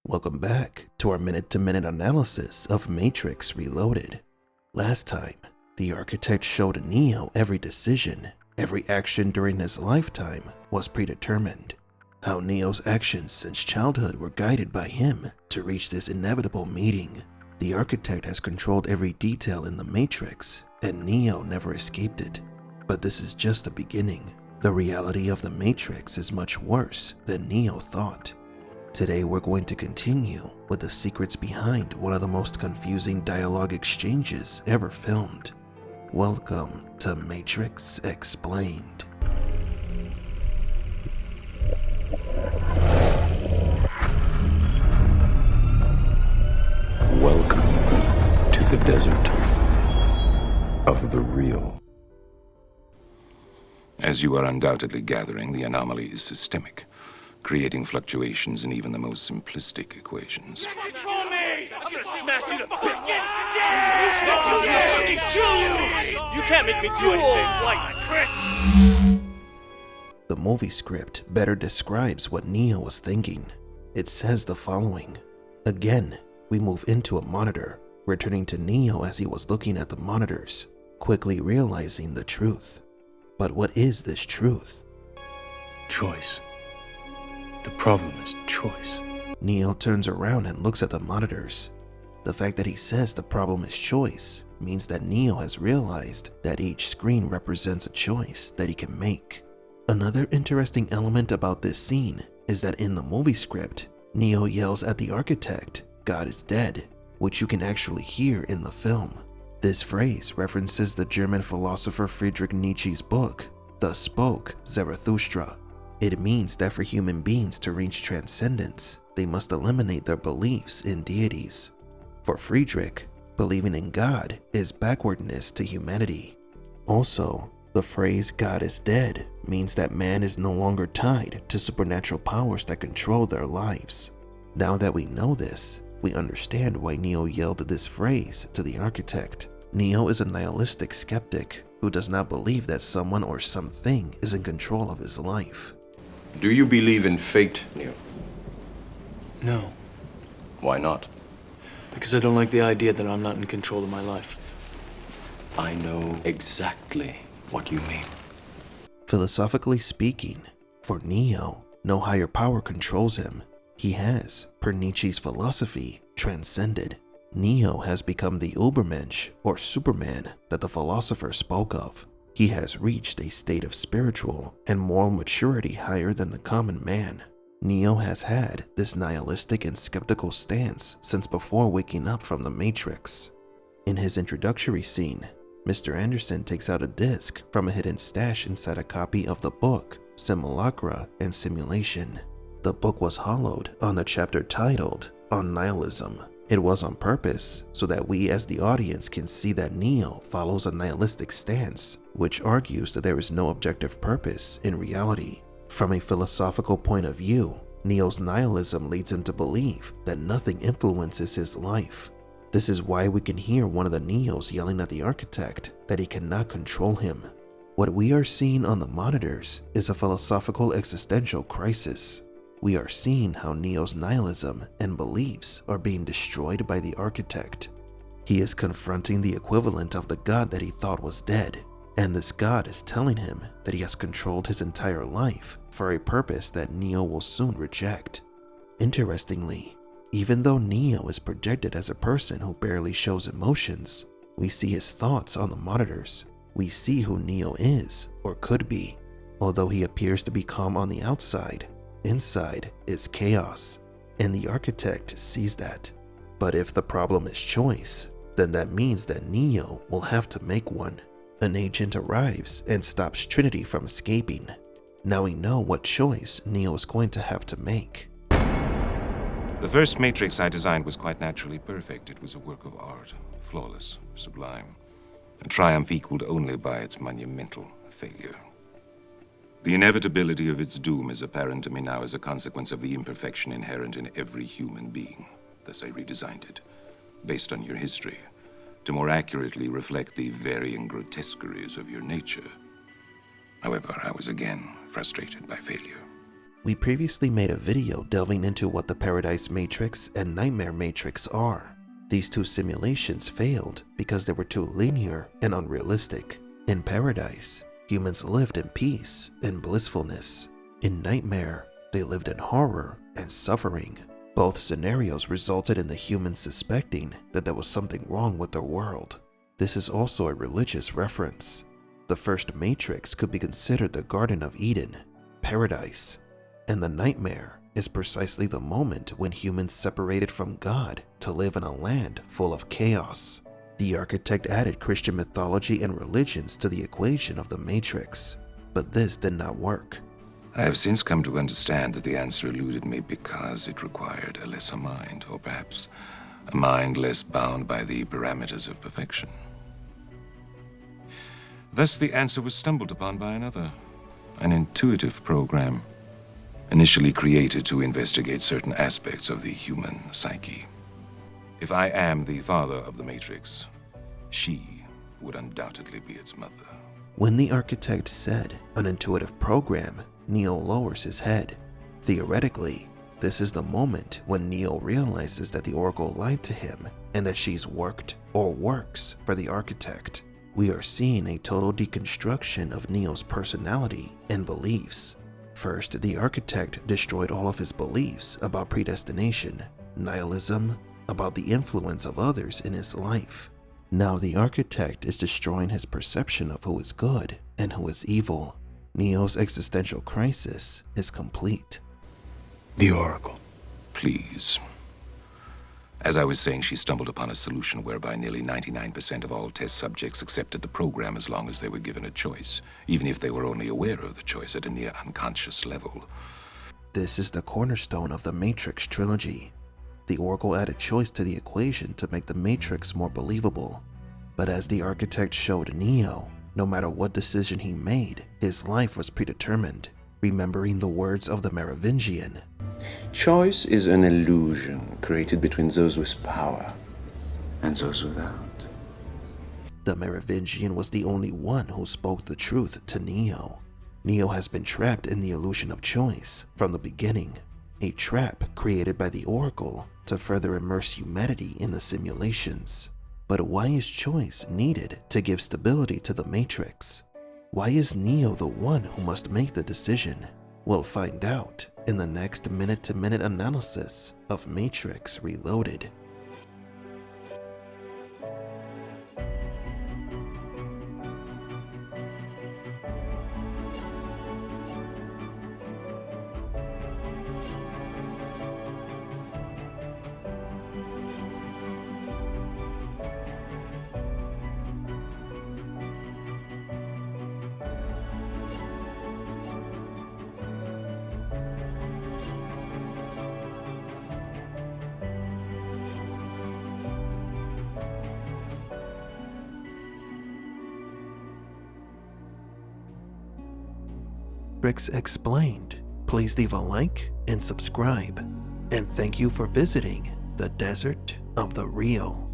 Welcome back to our minute-to-minute analysis of Matrix Reloaded. Last time, the architect showed Neo every decision, every action during his lifetime was predetermined. How Neo's actions since childhood were guided by him to reach this inevitable meeting. The architect has controlled every detail in the Matrix, and Neo never escaped it. But this is just the beginning. The reality of the Matrix is much worse than Neo thought. Today we're going to continue with the secrets behind one of the most confusing dialogue exchanges ever filmed. Welcome to Matrix Explained. Welcome to the desert of the real. As you are undoubtedly gathering, the anomaly is systemic, creating fluctuations in even the most simplistic equations. Control me! I'm gonna smash you to bits! I'm gonna fucking kill you! You can't make me do anything like Chris! The movie script better describes what Neo was thinking. It says the following. Again, we move into a monitor, returning to Neo as he was looking at the monitors, quickly realizing the truth. But what is this truth? Choice. The problem is choice. Neo turns around and looks at the monitors. The fact that he says the problem is choice means that Neo has realized that each screen represents a choice that he can make. Another interesting element about this scene is that in the movie script, Neo yells at the architect, "God is dead," which you can actually hear in the film. This phrase references the German philosopher Friedrich Nietzsche's book, Thus Spoke Zarathustra. It means that for human beings to reach transcendence, they must eliminate their beliefs in deities. For Friedrich, believing in God is backwardness to humanity. Also, the phrase "God is dead" means that man is no longer tied to supernatural powers that control their lives. Now that we know this, we understand why Neo yelled this phrase to the architect. Neo is a nihilistic skeptic who does not believe that someone or something is in control of his life. Do you believe in fate, Neo? No, Why not? because I don't like the idea that I'm not in control of my life. I know exactly what you mean. Philosophically speaking, for Neo, no higher power controls him. He has, per Nietzsche's philosophy, transcended. Neo has become the Ubermensch, or Superman, that the philosopher spoke of. He has reached a state of spiritual and moral maturity higher than the common man. Neo has had this nihilistic and skeptical stance since before waking up from the Matrix. In his introductory scene, Mr. Anderson takes out a disc from a hidden stash inside a copy of the book, Simulacra and Simulation. The book was hollowed on the chapter titled On Nihilism. It was on purpose so that we as the audience can see that Neo follows a nihilistic stance, which argues that there is no objective purpose in reality. From a philosophical point of view, Neo's nihilism leads him to believe that nothing influences his life. This is why we can hear one of the Neos yelling at the architect that he cannot control him. What we are seeing on the monitors is a philosophical existential crisis. We are seeing how Neo's nihilism and beliefs are being destroyed by the architect. He is confronting the equivalent of the God that he thought was dead, and this God is telling him that he has controlled his entire life for a purpose that Neo will soon reject. Interestingly, even though Neo is projected as a person who barely shows emotions, we see his thoughts on the monitors. We see who Neo is, or could be. Although he appears to be calm on the outside, inside is chaos, and the architect sees that. But if the problem is choice, then that means that Neo will have to make one. An agent arrives and stops Trinity from escaping. Now we know what choice Neo is going to have to make. The first Matrix I designed was quite naturally perfect. It was a work of art, flawless, sublime, a triumph equaled only by its monumental failure. The inevitability of its doom is apparent to me now as a consequence of the imperfection inherent in every human being. Thus I redesigned it, based on your history, to more accurately reflect the varying grotesqueries of your nature. However, I was again frustrated by failure. We previously made a video delving into what the Paradise Matrix and Nightmare Matrix are. These two simulations failed because they were too linear and unrealistic. In Paradise, humans lived in peace and blissfulness. In Nightmare, they lived in horror and suffering. Both scenarios resulted in the humans suspecting that there was something wrong with their world. This is also a religious reference. The first Matrix could be considered the Garden of Eden, paradise, and the Nightmare is precisely the moment when humans separated from God to live in a land full of chaos. The architect added Christian mythology and religions to the equation of the Matrix, but this did not work. I have since come to understand that the answer eluded me because it required a lesser mind, or perhaps a mind less bound by the parameters of perfection. Thus, the answer was stumbled upon by another, an intuitive program, initially created to investigate certain aspects of the human psyche. If I am the father of the Matrix, she would undoubtedly be its mother. When the architect said an intuitive program, Neo lowers his head. Theoretically, this is the moment when Neo realizes that the Oracle lied to him and that she's worked or works for the architect. We are seeing a total deconstruction of Neo's personality and beliefs. First, the architect destroyed all of his beliefs about predestination, nihilism, about the influence of others in his life. Now the architect is destroying his perception of who is good and who is evil. Neo's existential crisis is complete. The Oracle. Please. As I was saying, she stumbled upon a solution whereby nearly 99% of all test subjects accepted the program as long as they were given a choice, even if they were only aware of the choice at a near unconscious level. This is the cornerstone of the Matrix trilogy. The Oracle added choice to the equation to make the Matrix more believable. But as the architect showed Neo, no matter what decision he made, his life was predetermined, remembering the words of the Merovingian. Choice is an illusion created between those with power and those without. The Merovingian was the only one who spoke the truth to Neo. Neo has been trapped in the illusion of choice from the beginning, a trap created by the Oracle to further immerse humanity in the simulations. But why is choice needed to give stability to the Matrix? Why is Neo the one who must make the decision? We'll find out in the next minute-to-minute analysis of Matrix Reloaded. Matrix Explained. Please leave a like and subscribe. And thank you for visiting the Desert of the Real.